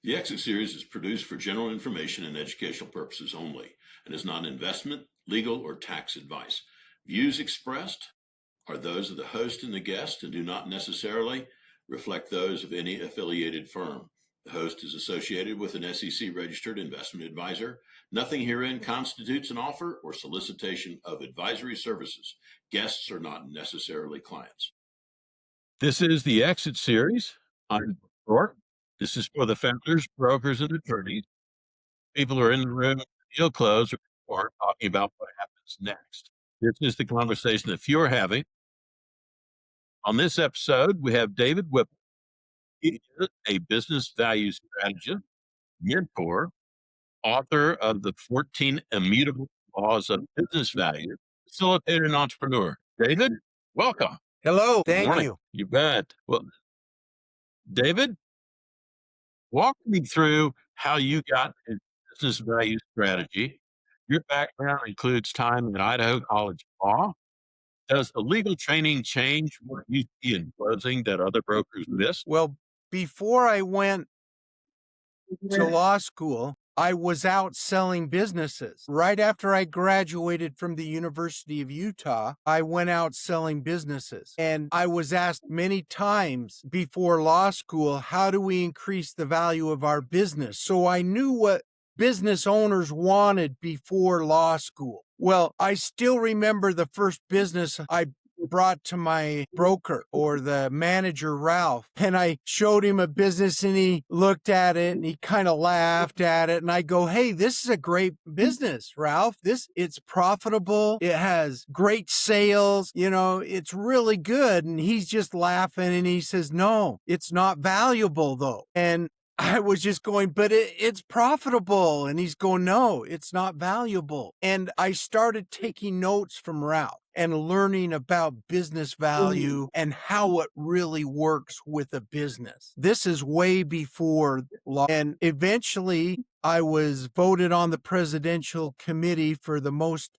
The Exit Series is produced for general information and educational purposes only and is not investment, legal, or tax advice. Views expressed are those of the host and the guest and do not necessarily reflect those of any affiliated firm. The host is associated with an SEC-registered investment advisor. Nothing herein constitutes an offer or solicitation of advisory services. Guests are not necessarily clients. This is the Exit Series. I'm York. This is for the founders, brokers, and attorneys. People who are in the room, deal closed, or talking about what happens next. This is the conversation that few are having. On this episode, we have David Whipple. He is a business value strategist, mentor, author of the 14 Immutable Laws of Business Value, facilitator, and entrepreneur. David, welcome. Hello. Good Thank morning. you. You bet. Well, David, walk me through how you got into business value strategy. Your background includes time at Idaho College of Law. Does the legal training change what you see in closing that other brokers miss? Well, before I went to law school, I was out selling businesses. Right after I graduated from the University of Utah, I went out selling businesses. And I was asked many times before law school, how do we increase the value of our business? So I knew what business owners wanted before law school. Well, I still remember the first business I brought to my broker or the manager, Ralph, and I showed him a business and he looked at it and he kind of laughed at it. And I go, hey, this is a great business, Ralph. It's profitable. It has great sales. It's really good. And he's just laughing and he says, no, it's not valuable though. And I was just going, but it's profitable. And he's going, no, it's not valuable. And I started taking notes from Ralph and learning about business value and how it really works with a business. This is way before law. And eventually I was voted on the presidential committee for the most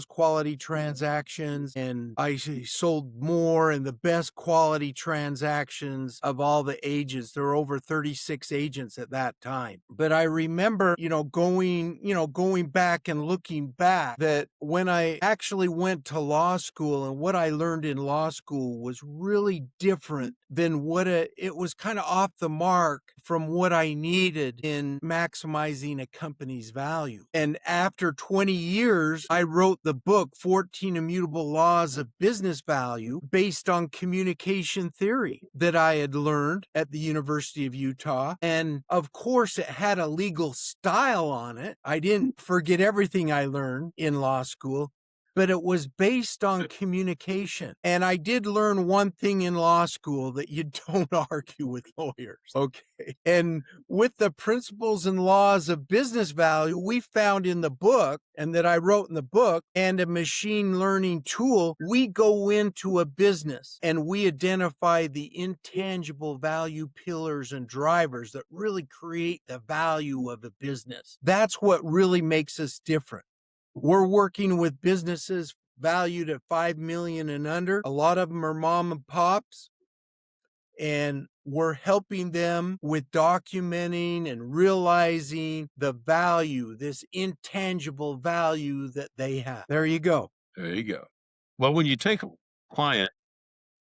quality transactions, and I sold more and the best quality transactions of all the agents. There were over 36 agents at that time. But I remember, going back and looking back, that when I actually went to law school and what I learned in law school was really different than it was kind of off the mark from what I needed in maximizing a company's value. And after 20 years, I wrote the book, 14 Immutable Laws of Business Value, based on communication theory that I had learned at the University of Utah. And of course, it had a legal style on it. I didn't forget everything I learned in law school, but it was based on communication. And I did learn one thing in law school, that you don't argue with lawyers. Okay. And with the principles and laws of business value we found in the book and that I wrote in the book and a machine learning tool, we go into a business and we identify the intangible value pillars and drivers that really create the value of a business. That's what really makes us different. We're working with businesses valued at 5 million and under. A lot of them are mom and pops, and we're helping them with documenting and realizing the value, this intangible value that they have. There you go. There you go. Well, when you take a client,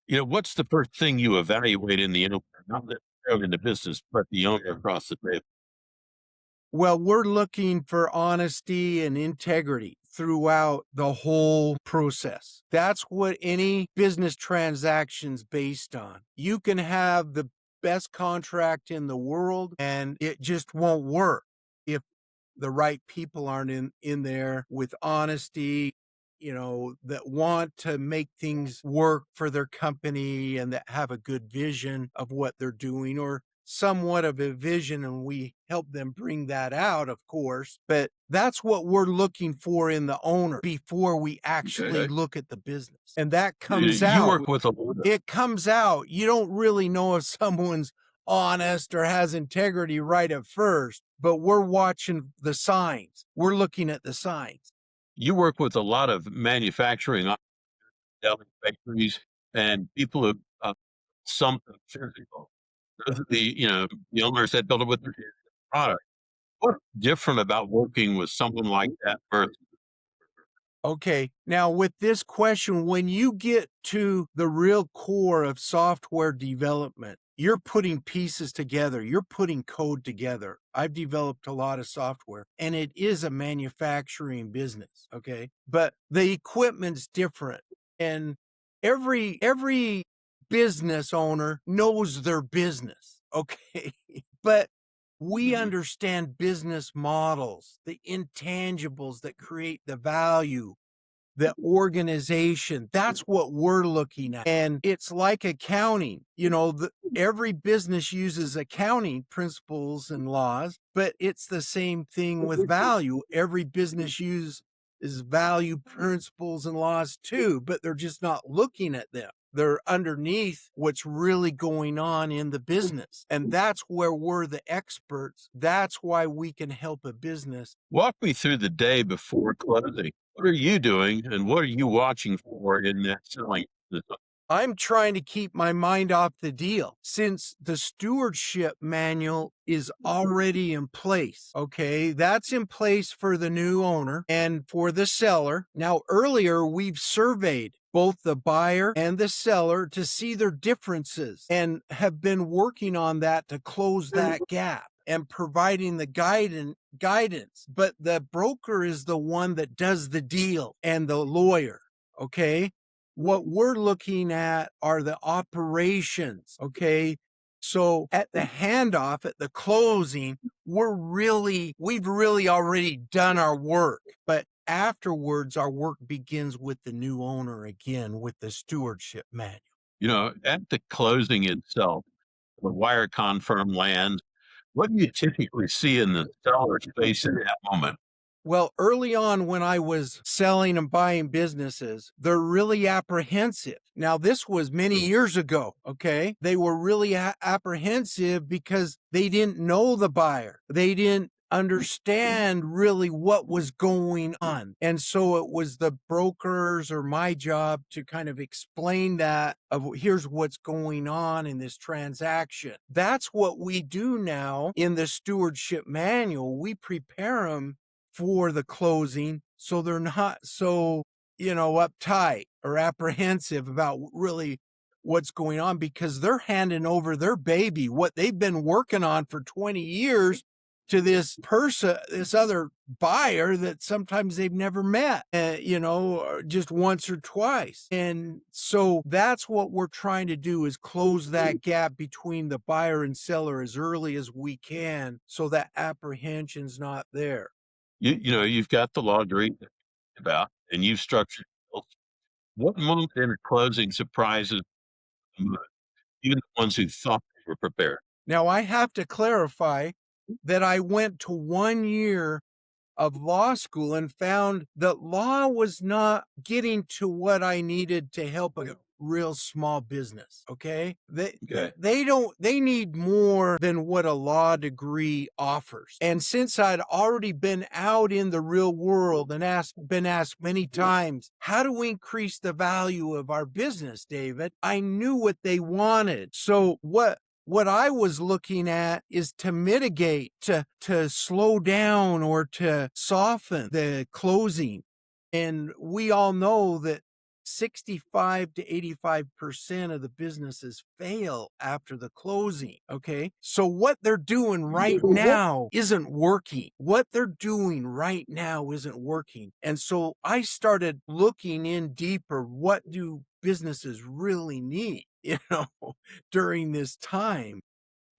what's the first thing you evaluate in the owner, not necessarily in the business, but the owner across the table? Well, we're looking for honesty and integrity throughout the whole process. That's what any business transaction's based on. You can have the best contract in the world and it just won't work if the right people aren't in there with honesty, that want to make things work for their company and that have a good vision of what they're doing, or somewhat of a vision, and we help them bring that out, of course. But that's what we're looking for in the owner before we actually look at the business. And that comes out. You work with a lot of It comes out. You don't really know if someone's honest or has integrity right at first, but we're watching the signs. We're looking at the signs. You work with a lot of manufacturing, factories, and people who something physical The owners that build it with their product. What's different about working with someone like that versus Okay, now with this question, when you get to the real core of software development, you're putting pieces together, you're putting code together. I've developed a lot of software and it is a manufacturing business, okay? But the equipment's different and every business owner knows their business, okay? But we understand business models, the intangibles that create the value, the organization. That's what we're looking at. And it's like accounting. Every business uses accounting principles and laws, but it's the same thing with value. Every business uses value principles and laws too, but they're just not looking at them. They're underneath what's really going on in the business. And that's where we're the experts. That's why we can help a business. walk me through the day before closing. What are you doing and what are you watching for in that selling? I'm trying to keep my mind off the deal since the stewardship manual is already in place. Okay, that's in place for the new owner and for the seller. Now, earlier we've surveyed both the buyer and the seller to see their differences and have been working on that to close that gap and providing the guidance. But the broker is the one that does the deal and the lawyer. Okay. What we're looking at are the operations, okay? So at the handoff, at the closing, we've really already done our work. But afterwards, our work begins with the new owner again, with the stewardship manual. At the closing itself, the wire confirm lands. What do you typically see in the seller's face in that moment? Well, early on when I was selling and buying businesses, they're really apprehensive. Now, this was many years ago, okay? They were really apprehensive because they didn't know the buyer. They didn't understand really what was going on. And so it was the brokers or my job to kind of explain that of here's what's going on in this transaction. That's what we do now in the stewardship manual. We prepare them for the closing so they're not so uptight or apprehensive about really what's going on because they're handing over their baby, what they've been working on for 20 years, to this person, this other buyer that sometimes they've never met, or just once or twice. And so that's what we're trying to do, is close that gap between the buyer and seller as early as we can so that apprehension's not there. You've got the law degree about, and you've structured deals. What moment in a closing surprises them, even the ones who thought they were prepared? Now, I have to clarify that I went to 1 year of law school and found that law was not getting to what I needed to help a real small business. Okay. Okay. They need more than what a law degree offers. And since I'd already been out in the real world and been asked many times, how do we increase the value of our business, David? I knew what they wanted. So what I was looking at is to mitigate, to slow down or to soften the closing. And we all know that 65 to 85% of the businesses fail after the closing. Okay. So what they're doing right now isn't working. What they're doing right now isn't working. And so I started looking in deeper. What do businesses really need, during this time?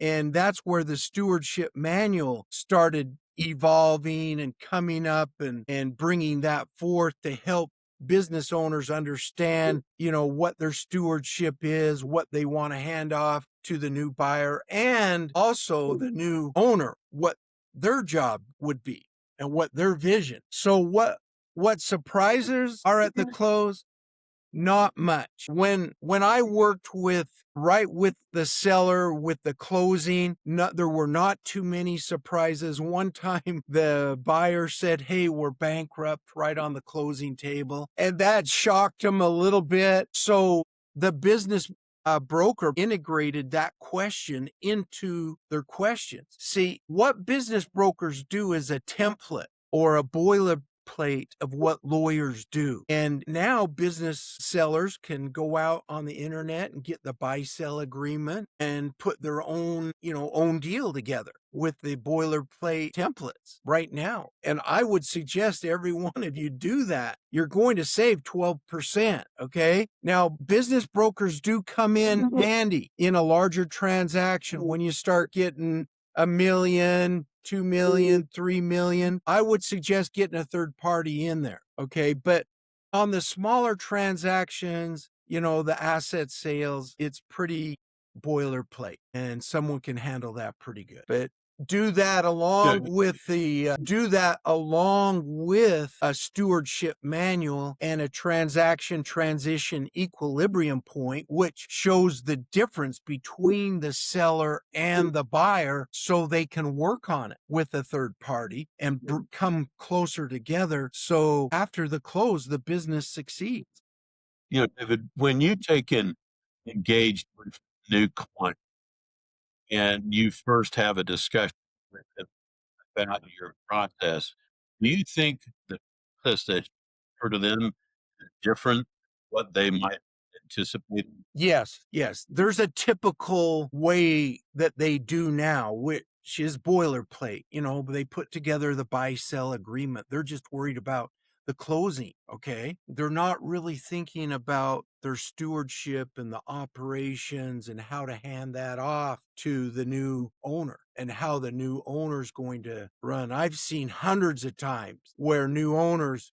And that's where the stewardship manual started evolving and coming up and bringing that forth to help business owners understand, what their stewardship is, what they want to hand off to the new buyer, and also the new owner, what their job would be and what their vision. So what surprises are at the close? Not much. When I worked with the seller with the closing, there were not too many surprises. One time the buyer said, "Hey, we're bankrupt," right on the closing table, and that shocked him a little bit. So the business a broker integrated that question into their questions. See, what business brokers do is a template or a boilerplate of what lawyers do. And now business sellers can go out on the internet and get the buy-sell agreement and put their own, own deal together with the boilerplate templates right now. And I would suggest every one of you do that. You're going to save 12%. Okay. Now, business brokers do come in handy in a larger transaction when you start getting $1 million, 2 million, 3 million. I would suggest getting a third party in there. Okay. But on the smaller transactions, the asset sales, it's pretty boilerplate and someone can handle that pretty good. But do that along with a stewardship manual and a transaction transition equilibrium point, which shows the difference between the seller and the buyer so they can work on it with a third party and come closer together. So after the close, the business succeeds. David, when you engaged with new client and you first have a discussion with them about your process, do you think the process that you offer to them is different what they might anticipate? Yes. There's a typical way that they do now, which is boilerplate. They put together the buy-sell agreement. They're just worried about the closing. Okay. They're not really thinking about their stewardship and the operations and how to hand that off to the new owner and how the new owner's going to run. I've seen hundreds of times where new owners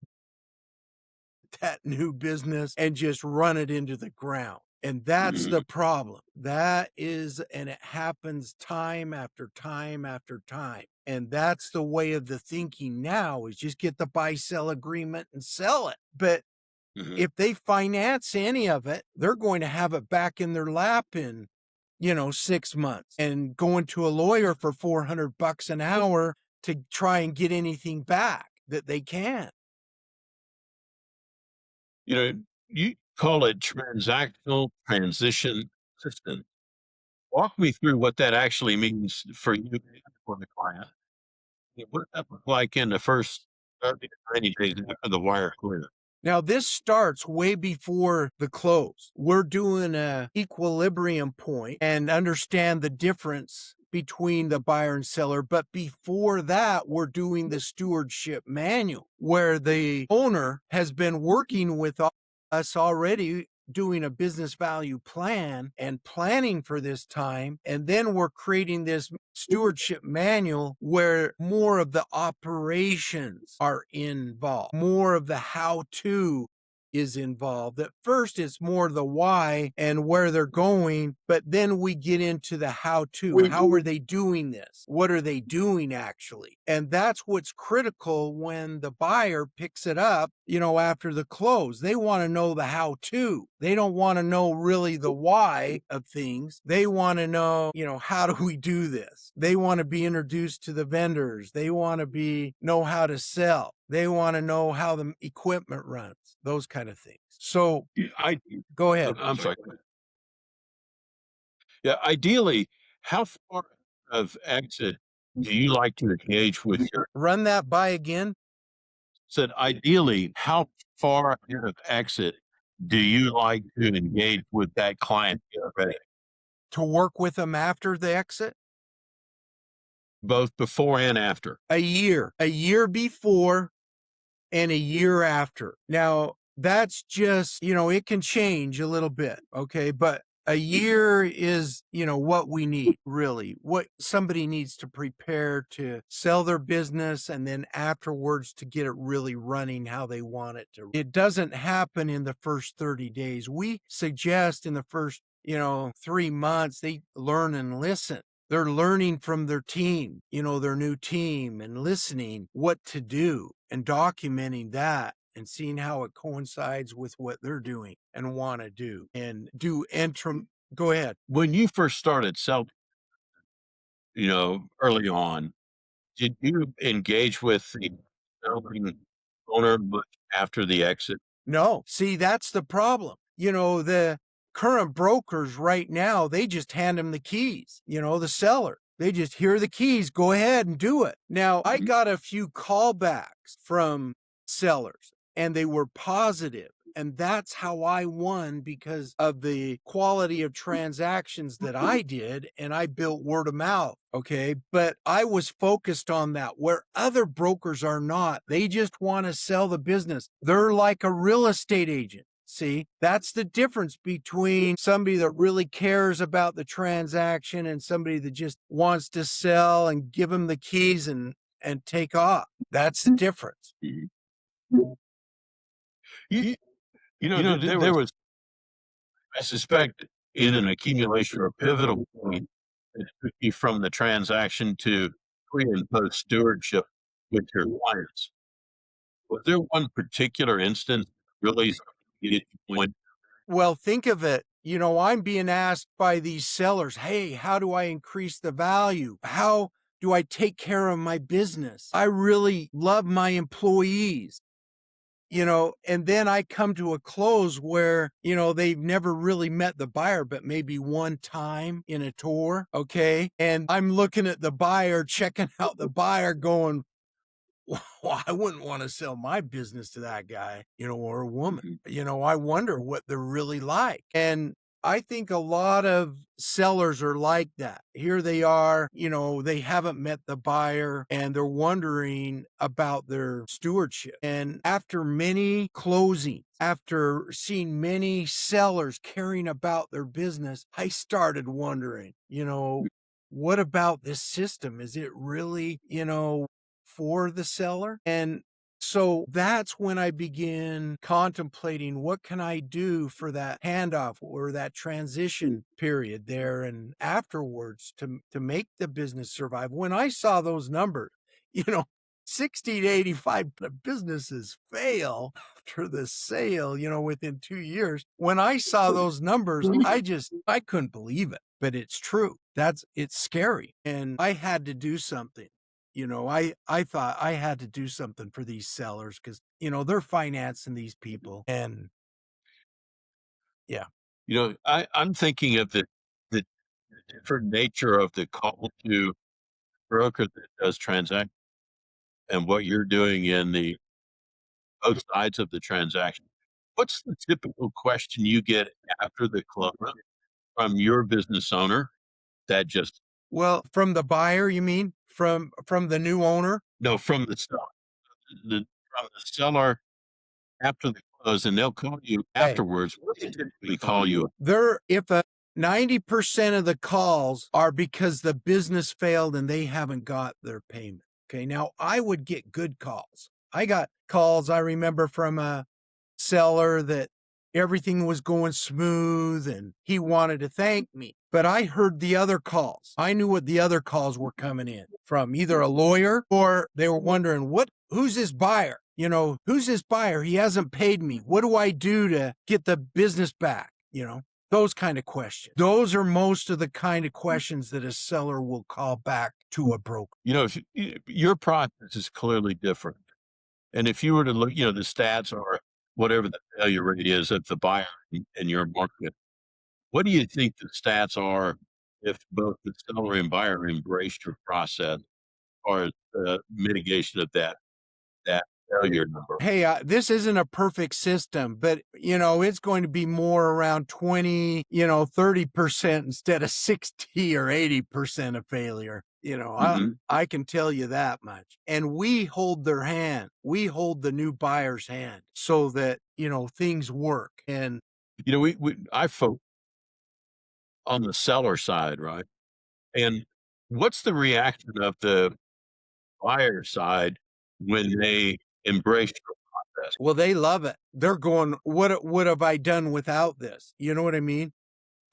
that new business and just run it into the ground. And that's the problem. And it happens time after time after time. And that's the way of the thinking now is just get the buy-sell agreement and sell it. But if they finance any of it, they're going to have it back in their lap in, 6 months and going to a lawyer for $400 an hour to try and get anything back that they can. You call it transactional transition assistance. Walk me through what that actually means for you and for the client. What does that look like in the first 30 to 90 days after the wire clear? Now, this starts way before the close. We're doing a equilibrium point and understand the difference between the buyer and seller. But before that, we're doing the stewardship manual where the owner has been working with us already doing a business value plan and planning for this time. And then we're creating this stewardship manual where more of the operations are involved, more of the how-to is involved. At first, it's more the why and where they're going, but then we get into the how-to. How are they doing this? What are they doing actually? And that's what's critical when the buyer picks it up, after the close. They want to know the how-to. They don't want to know really the why of things. They want to know, how do we do this? They want to be introduced to the vendors. They want to know how to sell. They want to know how the equipment runs, those kind of things. So go ahead. I'm sorry. Yeah, ideally, how far of exit do you like to engage with your Run that by again. said ideally, how far ahead of exit do you like to engage with that client already? To work with them after the exit? Both before and after. A year before and a year after. Now, that's just, it can change a little bit. Okay. But a year is, what we need really, what somebody needs to prepare to sell their business and then afterwards to get it really running how they want it to. It doesn't happen in the first 30 days. We suggest in the first, 3 months, they learn and listen. They're learning from their team, their new team and listening what to do and documenting that and seeing how it coincides with what they're doing and want to do and do interim. Go ahead. When you first started selling, early on, did you engage with the selling owner much after the exit? No, see, that's the problem. The current brokers right now, they just hand them the keys, the seller. They just hear the keys, go ahead and do it. Now, I got a few callbacks from sellers and they were positive. And that's how I won, because of the quality of transactions that I did. And I built word of mouth. Okay. But I was focused on that, where other brokers are not. They just want to sell the business. They're like a real estate agent. See, that's the difference between somebody that really cares about the transaction and somebody that just wants to sell and give them the keys and take off. That's the difference. You, there was, I suspect, in an accumulation or pivotal point that took you from the transaction to pre and post stewardship with your clients. Was there one particular instance that really hit you point? Well, think of it. I'm being asked by these sellers, hey, how do I increase the value? How do I take care of my business? I really love my employees. And then I come to a close where, they've never really met the buyer, but maybe one time in a tour. Okay. And I'm looking at the buyer, checking out the buyer going, well, I wouldn't want to sell my business to that guy, or a woman. I wonder what they're really like. And I think a lot of sellers are like that. Here they are, they haven't met the buyer and they're wondering about their stewardship. And after many closings, after seeing many sellers caring about their business, I started wondering, what about this system? Is it really, for the seller? And so that's when I begin contemplating, what can I do for that handoff or that transition period there and afterwards to make the business survive. When I saw those numbers, 60 to 85 businesses fail after the sale, within 2 years. When I saw those numbers, I couldn't believe it, but it's true. It's scary. And I had to do something. I thought I had to do something for these sellers because, they're financing these people. And yeah. I'm thinking of the different nature of the call to broker that does transact and what you're doing in the both sides of the transaction. What's the typical question you get after the close from your business owner that just Well, from the buyer, you mean? From the new owner? no from the seller, from the seller after the close, and they'll call you afterwards. What do they typically call you? If 90% of the calls are because the business failed and they haven't got their payment. Okay. Now I would get good calls. I got calls, I remember, from a seller that everything was going smooth and he wanted to thank me. But I heard the other calls. I knew what the other calls were coming in from, either a lawyer or they were wondering, who's this buyer? Who's this buyer? He hasn't paid me. What do I do to get the business back? Those kind of questions. Those are most of the kind of questions that a seller will call back to a broker. Your process is clearly different. And if you were to look, the stats are whatever the failure rate is of the buyer in your market. What do you think the stats are if both the seller and buyer embraced your process, or the mitigation of that failure number? Hey, this isn't a perfect system, but it's going to be more around 20, 30% instead of 60 or 80% of failure. I can tell you that much. And we hold their hand. We hold the new buyer's hand so that, things work. And, I focus on the seller side, right? And what's the reaction of the buyer side when they embrace your process? well, they love it. They're going, what have I done without this? You know what I mean?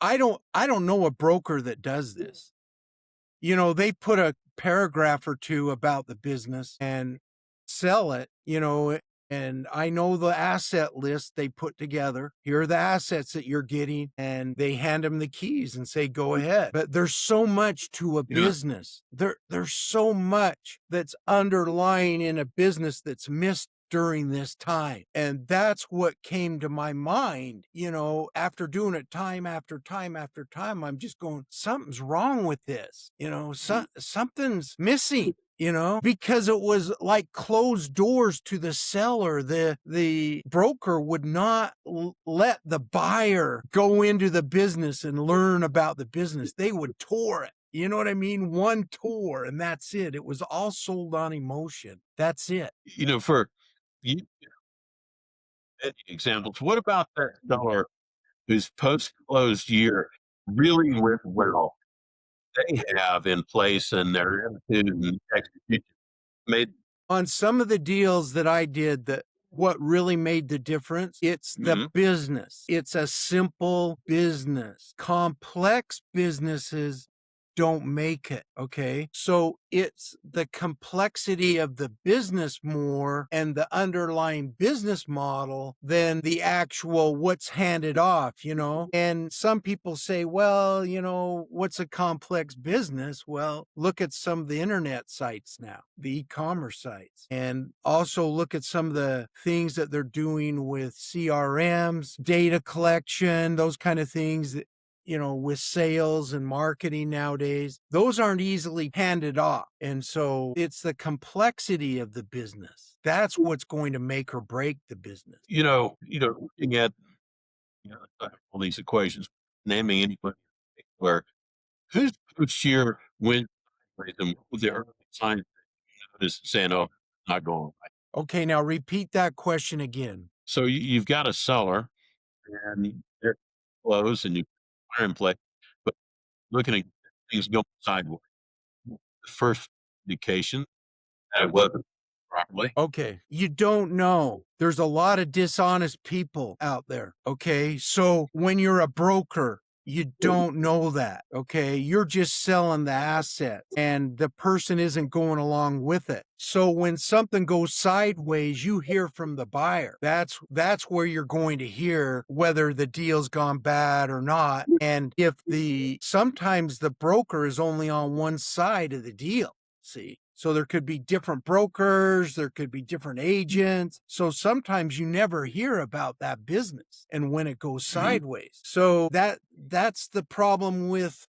I don't know a broker that does this. They put a paragraph or two about the business and sell it, and I know the asset list they put together. Here are the assets that you're getting, and they hand them the keys and say, go ahead. But there's so much to a business. There's so much that's underlying in a business that's missed during this time. And that's what came to my mind, after doing it time after time after time. I'm just going, something's wrong with this, something's missing. Because it was like closed doors to the seller. The broker would not let the buyer go into the business and learn about the business. They would tour it. You know what I mean? One tour, and that's it. It was all sold on emotion. That's it. For you, examples, what about that seller whose post-closed year really went well? They have in place and their attitude and execution made. On some of the deals that I did, what really made the difference, it's the business. It's a simple business. Complex businesses don't make it, okay? So it's the complexity of the business more and the underlying business model than the actual what's handed off, And some people say, well, what's a complex business? Well, look at some of the internet sites now, the e-commerce sites, and also look at some of the things that they're doing with CRMs, data collection, those kind of things that, with sales and marketing nowadays, those aren't easily handed off. And so it's the complexity of the business. That's what's going to make or break the business. Looking at all these equations, naming anybody where whose first year went with the early signs is saying, oh, not going right. Okay, now repeat that question again. So you've got a seller and they're close and you are in play, but looking at things going sideways. The first indication that it wasn't properly. Okay, you don't know. There's a lot of dishonest people out there. Okay, so when you're a broker, you don't know that. Okay, you're just selling the asset and the person isn't going along with it. So when something goes sideways, you hear from the buyer. That's where you're going to hear whether the deal's gone bad or not. And if sometimes the broker is only on one side of the deal. See? So there could be different brokers, there could be different agents. So sometimes you never hear about that business and when it goes sideways. So that's the problem with,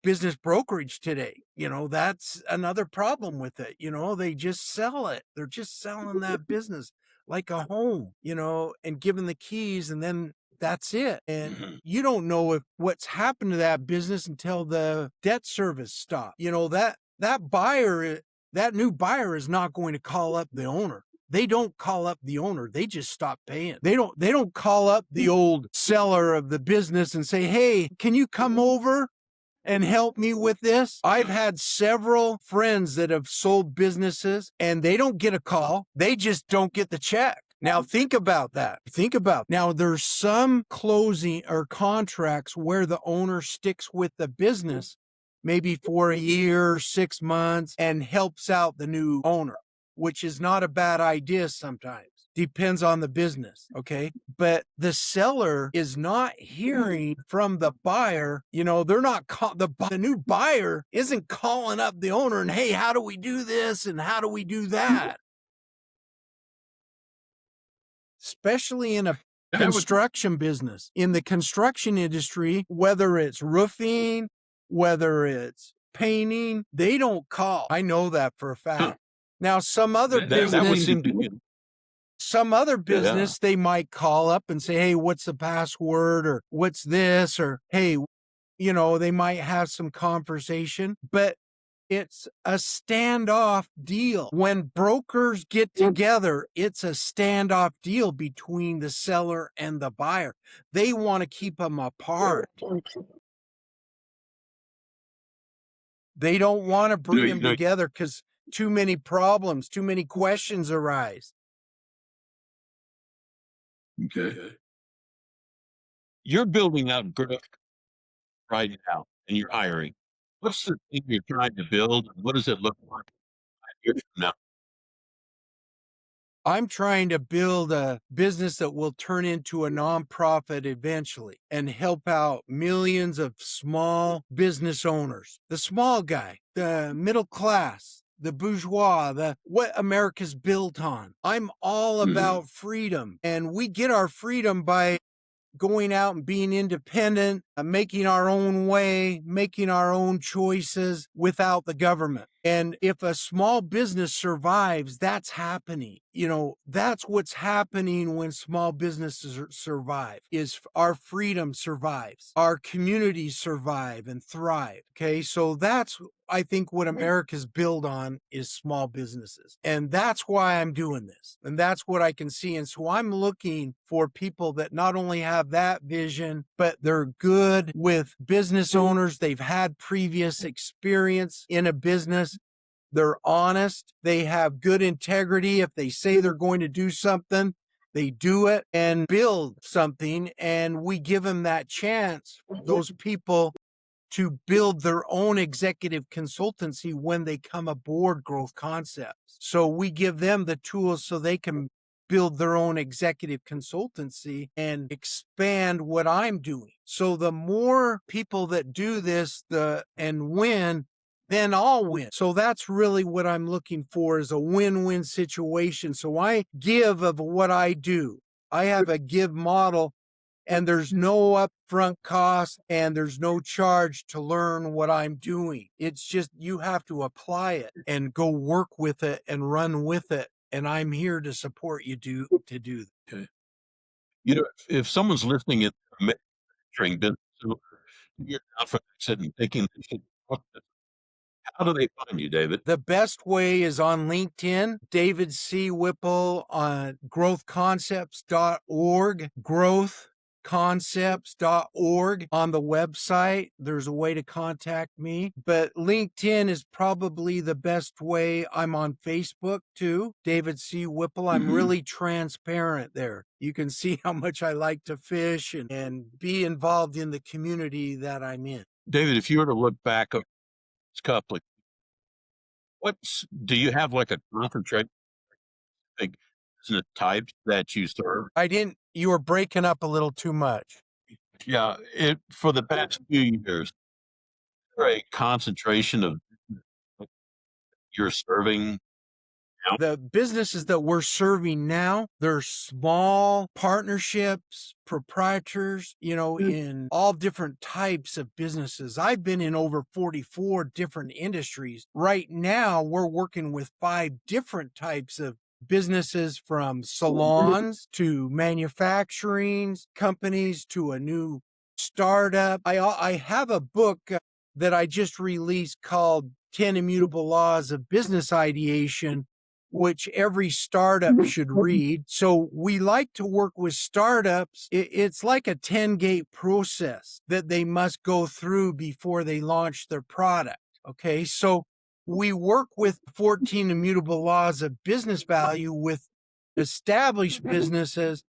business brokerage today. That's another problem with it. They just sell it. They're just selling that business like a home, and giving the keys, and then that's it. And you don't know what's happened to that business until the debt service stops. That new buyer is not going to call up the owner. They don't call up the owner. They just stop paying. They don't call up the old seller of the business and say, hey, can you come over and help me with this? I've had several friends that have sold businesses and they don't get a call. They just don't get the check. Now think about that. Now there's some closing or contracts where the owner sticks with the business maybe for a year, 6 months, and helps out the new owner, which is not a bad idea sometimes. Depends on the business, okay? But the seller is not hearing from the buyer. They're not the new buyer isn't calling up the owner and, hey, how do we do this and how do we do that? Especially in a construction business. In the construction industry, whether it's roofing, whether it's painting, they don't call. I know that for a fact. Now, some other business, they might call up and say, hey, what's the password, or what's this, or hey, they might have some conversation, but it's a standoff deal. When brokers get together, it's a standoff deal between the seller and the buyer. They want to keep them apart. They don't want to bring them together because too many problems, too many questions arise. Okay. You're building out growth right now and you're hiring. What's the thing you're trying to build? What does it look like 5 years from now? I'm trying to build a business that will turn into a nonprofit eventually and help out millions of small business owners. The small guy, the middle class, the bourgeois, the what America's built on. I'm all about freedom, and we get our freedom by going out and being independent, making our own way, making our own choices without the government. And if a small business survives, that's happening. That's what's happening when small businesses survive, is our freedom survives. Our communities survive and thrive. Okay. So that's, I think, what America's built on is small businesses. And that's why I'm doing this. And that's what I can see. And so I'm looking for people that not only have that vision, but they're good with business owners. They've had previous experience in a business. They're honest. They have good integrity. If they say they're going to do something, they do it and build something. And we give them that chance, those people, to build their own executive consultancy when they come aboard Growth Concepts. So we give them the tools so they can build their own executive consultancy and expand what I'm doing. So the more people that do this and win, then I'll win. So that's really what I'm looking for, is a win-win situation. So I give of what I do. I have a give model, and there's no upfront cost and there's no charge to learn what I'm doing. It's just you have to apply it and go work with it and run with it. And I'm here to support you to do that. Okay. If someone's listening at the manufacturing business, so you're out for exit and thinking they should, how do they find you, David? The best way is on LinkedIn, David C. Whipple, on growthconcepts.org, growthconcepts.org on the website. There's a way to contact me, but LinkedIn is probably the best way. I'm on Facebook too, David C. Whipple. I'm really transparent there. You can see how much I like to fish and be involved in the community that I'm in. David, if you were to look back at this couple, do you have like a concentration, like business types that you serve? You were breaking up a little too much. Yeah, for the past few years, there a concentration of you're serving now? The businesses that we're serving now, they're small partnerships, proprietors, in all different types of businesses. I've been in over 44 different industries. Right now, we're working with 5 different types of businesses, from salons to manufacturing companies to a new startup. I have a book that I just released called 10 Immutable Laws of Business Ideation, which every startup should read. So we like to work with startups. It's like a 10-gate process that they must go through before they launch their product. Okay, so we work with 14 immutable laws of business value with established businesses,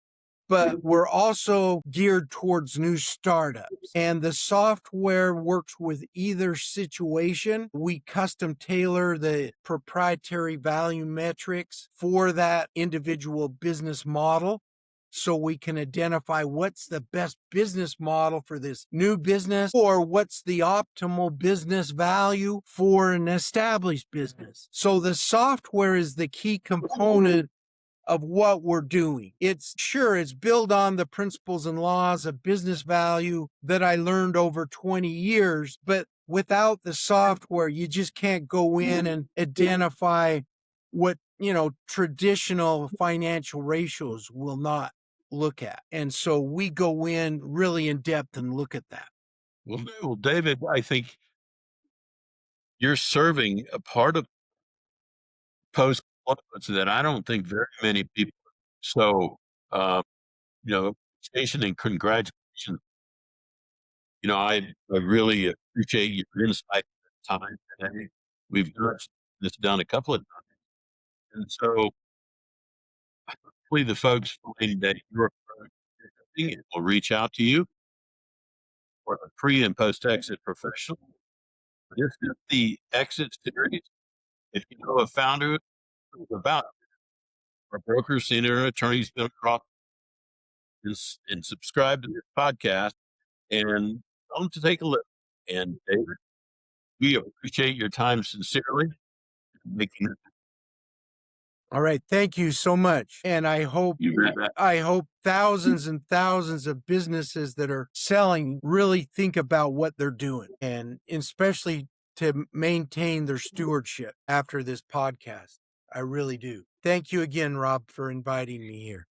but we're also geared towards new startups. And the software works with either situation. We custom tailor the proprietary value metrics for that individual business model, so we can identify what's the best business model for this new business, or what's the optimal business value for an established business. So the software is the key component of what we're doing. It's built on the principles and laws of business value that I learned over 20 years, but without the software, you just can't go in and identify what, traditional financial ratios will not look at. And so we go in really in depth and look at that. Well, David, I think you're serving a part of post that I don't think very many people. So, uh, station and congratulations. I really appreciate your insight and time today. We've got this done a couple of times, and so hopefully the folks find that you're and will reach out to you for a pre and post exit professional. This is the exit series. If you know a founder about our brokers, senior attorneys, been across and subscribe to this podcast and tell them to take a look. And David, we appreciate your time sincerely. making it. All right. Thank you so much. And I hope thousands and thousands of businesses that are selling really think about what they're doing, and especially to maintain their stewardship after this podcast. I really do. Thank you again, Rob, for inviting me here.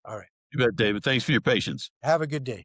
All right. You bet, David. Thanks for your patience. Have a good day.